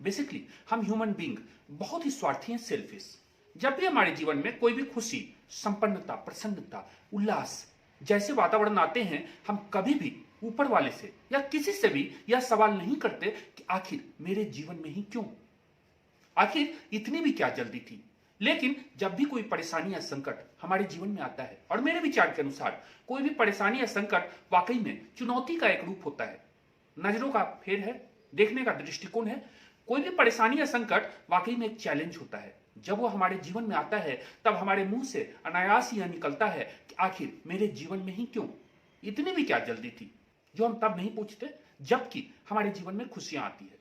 Basically हम human being बहुत ही स्वार्थी हैं, सेल्फिश। जब भी हमारे जीवन में कोई भी खुशी, संपन्नता, प्रसन्नता, उल्लास जैसे वातावरण आते हैं, हम कभी भी ऊपर वाले से या किसी से भी यह सवाल नहीं करते कि आखिर मेरे जीवन में ही क्यों, आखिर इतनी भी क्या जल्दी थी। लेकिन जब भी कोई परेशानी या संकट हमारे जीवन में आता है, और मेरे विचार के अनुसार कोई भी परेशानी या संकट वाकई में चुनौती का एक रूप होता है, नजरों का फेर है, देखने का दृष्टिकोण है। कोई भी परेशानी या संकट वाकई में एक चैलेंज होता है। जब वो हमारे जीवन में आता है तब हमारे मुंह से अनायास यह निकलता है कि आखिर मेरे जीवन में ही क्यों, इतनी भी क्या जल्दी थी, जो हम तब नहीं पूछते जबकि हमारे जीवन में खुशियां आती है।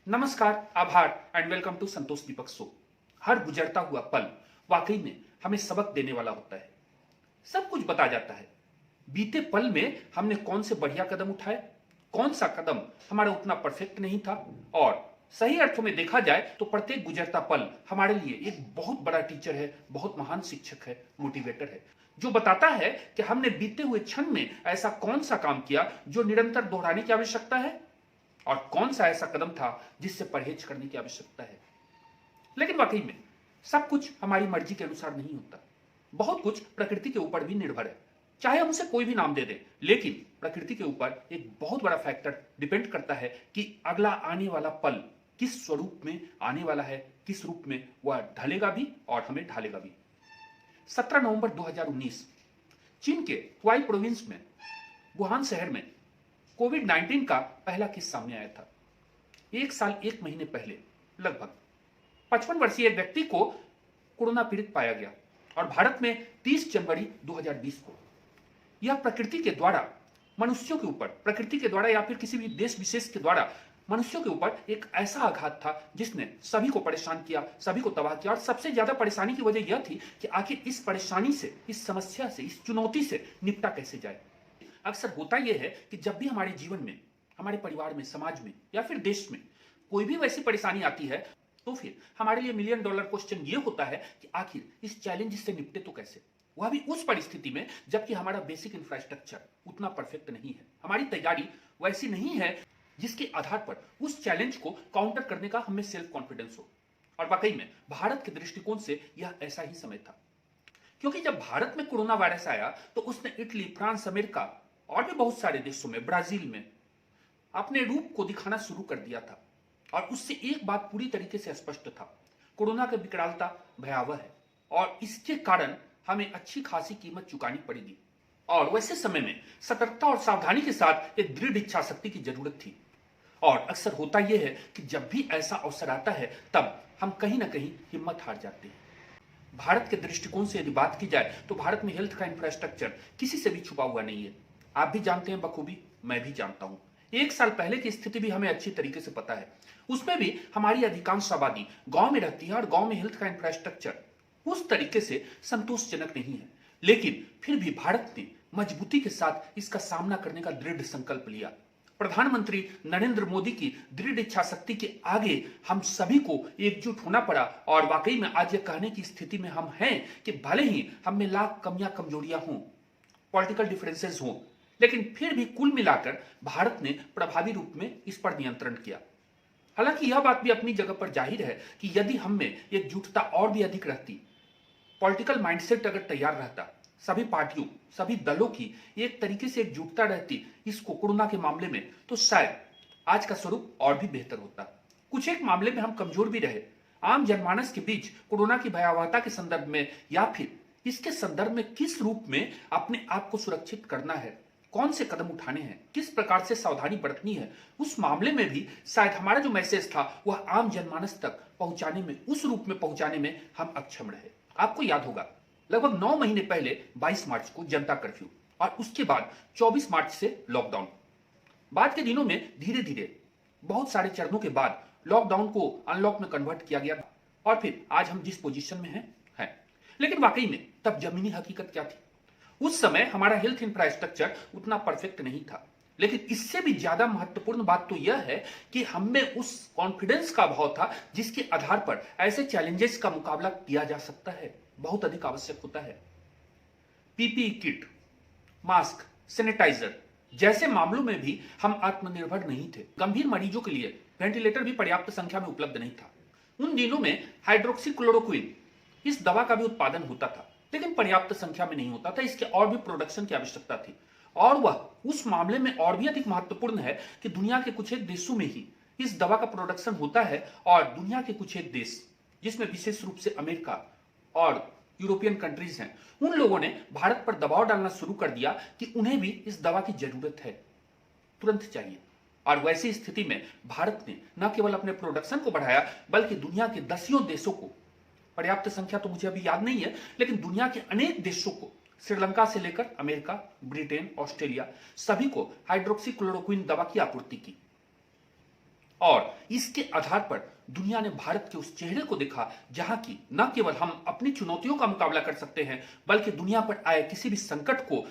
नमस्कार, आभार and welcome to Santosh Deepak show. हर गुजरता हुआ पल वाकई में हमें सबक देने वाला होता है, सब कुछ बता जाता है। बीते पल में हमने कौन से बढ़िया कदम उठाए, कौन सा कदम हमारा उतना परफेक्ट नहीं था, और सही अर्थों में देखा जाए तो प्रत्येक गुजरता पल हमारे लिए एक बहुत बड़ा टीचर है, बहुत महान शिक्षक है, मोटिवेटर है, जो बताता है कि हमने बीते हुए क्षण में ऐसा कौन सा काम किया जो निरंतर दोहराने की आवश्यकता है, और कौन सा ऐसा कदम था जिससे परहेज करने की आवश्यकता है। लेकिन वाकई में सब कुछ हमारी मर्जी के अनुसार नहीं होता। बहुत कुछ प्रकृति के ऊपर भी निर्भर है, चाहे हम उसे कोई भी नाम दे दें, लेकिन प्रकृति के ऊपर एक बहुत बड़ा फैक्टर डिपेंड करता है कि अगला आने वाला पल किस स्वरूप में आने वाला है, किस रूप में वह ढलेगा भी और हमें ढालेगा भी। 17 नवंबर 2019 चीन के हुआई प्रोविंस में वुहान शहर में कोविड-19 का पहला केस सामने आया था। 1 साल 1 महीने पहले लगभग 55 वर्षीय एक व्यक्ति को कोरोना पीड़ित पाया गया, और भारत में 30 जनवरी 2020 को यह प्रकृति के द्वारा मनुष्यों के ऊपर, प्रकृति के द्वारा या फिर किसी भी देश विशेष के द्वारा मनुष्यों के ऊपर एक ऐसा आघात था जिसने सभी को परेशान किया, सभी को तबाह किया। और सबसे ज्यादा परेशानी की वजह यह थी कि आखिर इस परेशानी से, इस समस्या से, इस चुनौती से निपटा कैसे जाए। अक्सर होता यह है कि जब भी हमारे जीवन में, हमारे परिवार में, समाज में या फिर देश में कोई भी वैसी परेशानी आती है, तो फिर हमारे लिए $1 मिलियन क्वेश्चन ये होता है कि आखिर इस चैलेंज से निपटे तो कैसे, वह भी उस परिस्थिति में जबकि हमारा बेसिक इंफ्रास्ट्रक्चर उतना परफेक्ट नहीं है, हमारी तैयारी वैसी नहीं है जिसके आधार पर उस चैलेंज को काउंटर करने का हमें सेल्फ कॉन्फिडेंस हो। और वाकई में भारत के दृष्टिकोण से यह ऐसा ही समय था, क्योंकि जब भारत में कोरोना वायरस आया तो उसने इटली, फ्रांस, अमेरिका और भी बहुत सारे देशों में, ब्राजील में अपने रूप को दिखाना शुरू कर दिया था। और उससे एक बात पूरी तरीके से स्पष्ट था, कोरोना की विकरालता भयावह है और इसके कारण हमें अच्छी खासी कीमत चुकानी पड़ेगी। और वैसे समय में सतर्कता और सावधानी के साथ एक दृढ़ इच्छा शक्ति की जरूरत थी। और अक्सर होता यह है कि जब भी ऐसा अवसर आता है तब हम कहीं ना कहीं हिम्मत हार जाते हैं। भारत के दृष्टिकोण से यदि बात की जाए तो भारत में हेल्थ का इंफ्रास्ट्रक्चर किसी से भी छुपा हुआ नहीं है। आप भी जानते हैं बखूबी, मैं भी जानता हूं। 1 साल पहले की स्थिति भी हमें अच्छी तरीके से पता है। उसमें भी हमारी अधिकांश आबादी गांव में रहती है और गांव में हेल्थ का इंफ्रास्ट्रक्चर उस तरीके से संतोषजनक नहीं है। लेकिन फिर भी भारत ने मजबूती के साथ इसका सामना करने का दृढ़ संकल्प लिया। प्रधानमंत्री नरेंद्र मोदी की दृढ़ इच्छा शक्ति के आगे हम सभी को एकजुट होना पड़ा, और वाकई में आज यह कहने की स्थिति में हम हैं कि भले ही हम में लाख कमियां, कमजोरियां हों, पॉलिटिकल डिफरेंसेस हों, लेकिन फिर भी कुल मिलाकर भारत ने प्रभावी रूप में इस पर नियंत्रण किया। हालांकि यह बात भी अपनी जगह पर जाहिर है कि यदि हम में एकजुटता और भी अधिक रहती, पॉलिटिकल माइंडसेट अगर तैयार रहता, सभी पार्टियों, सभी दलों की एक तरीके से एकजुटता रहती इसको कोरोना के मामले में, तो शायद आज का स्वरूप और भी बेहतर होता। कुछ एक मामले में हम कमजोर भी रहे। आम जनमानस के बीच कोरोना की भयावहता के संदर्भ में या फिर इसके संदर्भ में किस रूप में अपने आप को सुरक्षित करना है, कौन से कदम उठाने हैं, किस प्रकार से सावधानी बरतनी है, उस मामले में भी शायद हमारा जो मैसेज था वह आम जनमानस तक पहुंचाने में, उस रूप में पहुंचाने में हम अक्षम रहे। आपको याद होगा लगभग 9 महीने पहले 22 मार्च को जनता कर्फ्यू, और उसके बाद 24 मार्च से लॉकडाउन। बाद के दिनों में धीरे धीरे बहुत सारे चरणों के बाद लॉकडाउन को अनलॉक में कन्वर्ट किया गया, और फिर आज हम जिस पोजीशन में हैं। लेकिन वाकई में तब जमीनी हकीकत क्या थी? उस समय हमारा हेल्थ इंफ्रास्ट्रक्चर उतना परफेक्ट नहीं था। लेकिन इससे भी ज्यादा महत्वपूर्ण बात तो यह है कि हम में उस कॉन्फिडेंस का अभाव था जिसके आधार पर ऐसे चैलेंजेस का मुकाबला किया जा सकता है, बहुत अधिक आवश्यक होता है। पीपीई किट, मास्क, सैनिटाइजर जैसे मामलों में भी हम आत्मनिर्भर नहीं थे। गंभीर मरीजों के लिए वेंटिलेटर भी पर्याप्त संख्या में उपलब्ध नहीं था। उन दिनों में हाइड्रोक्सीक्लोरोक्विन इस दवा का भी उत्पादन होता था, लेकिन पर्याप्त संख्या में नहीं होता था। इसके और भी प्रोडक्शन की आवश्यकता थी, और वह उस मामले में और भी अधिक महत्वपूर्ण है कि दुनिया के कुछ एक देशों में ही इस दवा का प्रोडक्शन होता है, और दुनिया के कुछ एक देश जिसमें विशेष रूप से अमेरिका और यूरोपियन कंट्रीज हैं, उन लोगों ने भारत पर दबाव डालना शुरू कर दिया कि उन्हें भी इस दवा की जरूरत है, तुरंत चाहिए। और वैसी स्थिति में भारत ने न केवल अपने प्रोडक्शन को बढ़ाया, बल्कि दुनिया के दसियों देशों को, पर्याप्त संख्या तो मुझे अभी याद नहीं है, लेकिन दुनिया के अनेक देशों को, श्रीलंका से लेकर अमेरिका, ब्रिटेन, ऑस्ट्रेलिया, सभी को हाइड्रोक्सीक्लोरोक्विन दवा की आपूर्ति की। और इसके आधार पर दुनिया ने भारत के उस चेहरे को देखा जहां की न केवल हम अपनी चुनौतियों का मुकाबला कर सकते हैं, बल्कि दुनिया पर आए किसी भी संकट को,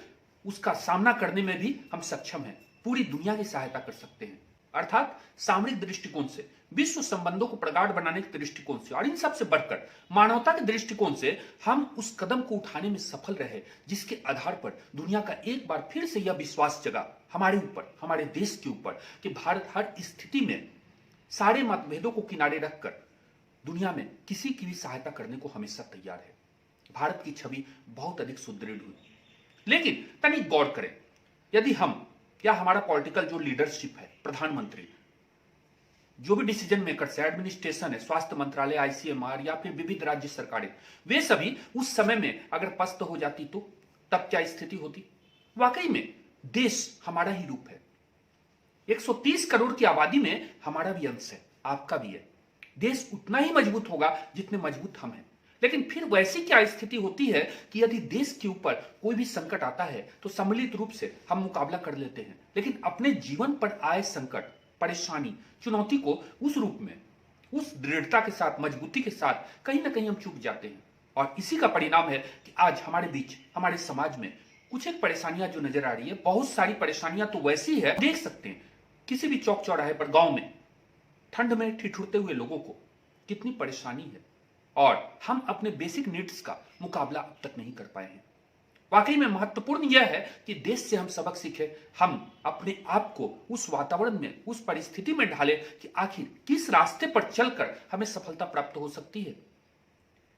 उसका सामना करने में भी हम सक्षम हैं, पूरी दुनिया की सहायता कर सकते हैं। अर्थात सामरिक दृष्टिकोण से, विश्व संबंधों को प्रगाढ़ बनाने के दृष्टिकोण से, और इन सब से बढ़कर मानवता के दृष्टिकोण से हम उस कदम को उठाने में सफल रहे जिसके आधार पर दुनिया का एक बार फिर से यह विश्वास जगा हमारे ऊपर, हमारे देश के ऊपर, कि भारत हर स्थिति में सारे मतभेदों को किनारे रखकर दुनिया में किसी की भी सहायता करने को हमेशा तैयार है। भारत की छवि बहुत अधिक सुदृढ़ हुई। लेकिन तनिक गौर करें, यदि हम या हमारा पॉलिटिकल जो लीडरशिप है, प्रधानमंत्री, जो भी डिसीजन मेकर्स है, एडमिनिस्ट्रेशन है, स्वास्थ्य मंत्रालय, आईसीएमआर या फिर विविध राज्य सरकारें, वे सभी उस समय में अगर पस्त हो जाती तो तब क्या स्थिति होती? वाकई में देश हमारा ही रूप है। 130 करोड़ की आबादी में हमारा भी अंश है, आपका भी है। देश उतना ही मजबूत होगा जितने मजबूत हम हैं। लेकिन फिर वैसी क्या स्थिति होती है कि यदि देश के ऊपर कोई भी संकट आता है तो सम्मिलित रूप से हम मुकाबला कर लेते हैं, लेकिन अपने जीवन पर आए संकट, परेशानी, चुनौती को उस रूप में, उस दृढ़ता के साथ, मजबूती के साथ कहीं ना कहीं हम चूक जाते हैं। और इसी का परिणाम है कि आज हमारे बीच, हमारे समाज में कुछ एक परेशानियां जो नजर आ रही है। बहुत सारी परेशानियां तो वैसी है, देख सकते हैं किसी भी चौक चौराहे पर, गांव में ठंड में ठिठुरते हुए लोगों को कितनी परेशानी है, और हम अपने बेसिक नीड्स का मुकाबला अब तक नहीं कर पाए हैं। वाकई में महत्वपूर्ण यह है कि देश से हम सबक सीखें, हम अपने आप को उस वातावरण में, उस परिस्थिति में ढालें कि आखिर किस रास्ते पर चलकर हमें सफलता प्राप्त हो सकती है।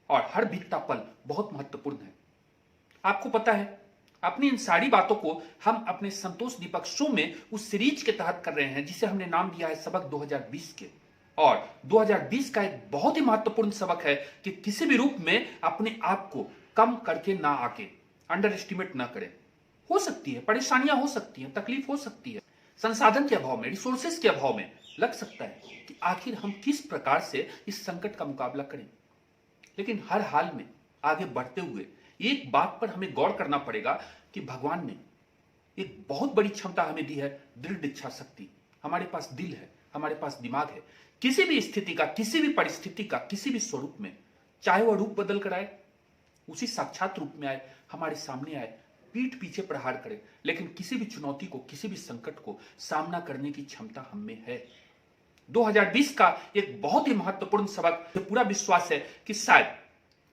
और हर बीतता पल बहुत महत्वपूर्ण है। आपको पता है, अपनी इन सारी बातों को हम अपने संतोष दीपक शो में उस सीरीज के तहत कर रहे हैं जिसे हमने नाम दिया है सबक 2020 के। और 2020 का एक बहुत ही महत्वपूर्ण सबक है कि किसी भी रूप में अपने आप को कम करके ना आके, अंडर एस्टिमेट ना करें। हो सकती है परेशानियां, हो सकती है तकलीफ, हो सकती है संसाधन के अभाव में, रिसोर्सेस के अभाव में लग सकता है कि आखिर हम किस प्रकार से इस संकट का मुकाबला करें। लेकिन हर हाल में आगे बढ़ते हुए एक बात पर हमें गौर करना पड़ेगा कि भगवान ने एक बहुत बड़ी क्षमता हमें दी है, दृढ़ इच्छा शक्ति। हमारे पास दिल है, हमारे पास दिमाग है। किसी भी स्थिति का, किसी भी परिस्थिति का, किसी भी स्वरूप में, चाहे वह रूप बदल कर आए, उसी साक्षात रूप में आए, हमारे सामने आए, पीठ पीछे प्रहार करे, लेकिन किसी भी चुनौती को, किसी भी संकट को सामना करने की क्षमता हम में है। 2020 का एक बहुत ही महत्वपूर्ण सबक, पूरा विश्वास है कि शायद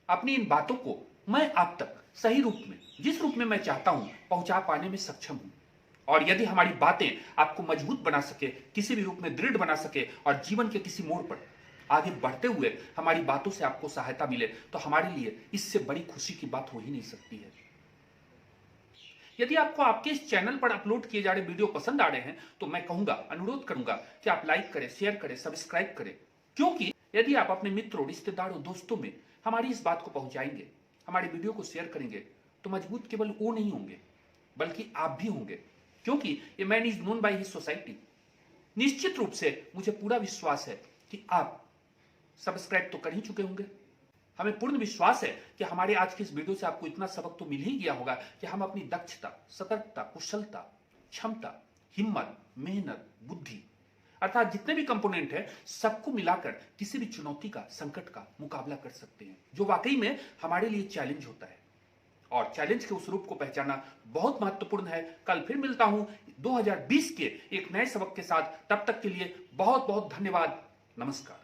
अपनी इन बातों को मैं आप तक सही रूप में, जिस रूप में मैं चाहता हूं, पहुंचा पाने में सक्षम हूं। और यदि हमारी बातें आपको मजबूत बना सके, किसी भी रूप में दृढ़ बना सके, और जीवन के किसी मोड़ पर आगे बढ़ते हुए हमारी बातों से आपको सहायता मिले, तो हमारे लिए इससे बड़ी खुशी की बात हो ही नहीं सकती है। यदि आपको आपके इस चैनल पर अपलोड किए जा रहे वीडियो पसंद आ रहे हैं तो मैं कहूंगा, अनुरोध करूंगा कि आप लाइक करें, शेयर करें, सब्सक्राइब करें। क्योंकि यदि आप अपने मित्रों, रिश्तेदारों, दोस्तों में हमारी इस बात को पहुंचाएंगे, हमारी वीडियो को शेयर करेंगे, तो मजबूत केवल वो नहीं होंगे बल्कि आप भी होंगे। क्योंकि ये man is known by his society. निश्चित रूप से मुझे पूरा विश्वास है कि आप सब्सक्राइब तो कर ही चुके होंगे। हमें पूर्ण विश्वास है कि हमारे आज की इस वीडियो से आपको इतना सबक तो मिल ही गया होगा कि हम अपनी दक्षता, सतर्कता, कुशलता, क्षमता, हिम्मत, मेहनत, बुद्धि, अर्थात जितने भी कंपोनेंट है, सबको मिलाकर किसी भी चुनौती का, संकट का मुकाबला कर सकते हैं, जो वाकई में हमारे लिए चैलेंज होता है। और चैलेंज के उस रूप को पहचाना बहुत महत्वपूर्ण है। कल फिर मिलता हूं 2020 के एक नए सबक के साथ। तब तक के लिए बहुत बहुत धन्यवाद। नमस्कार।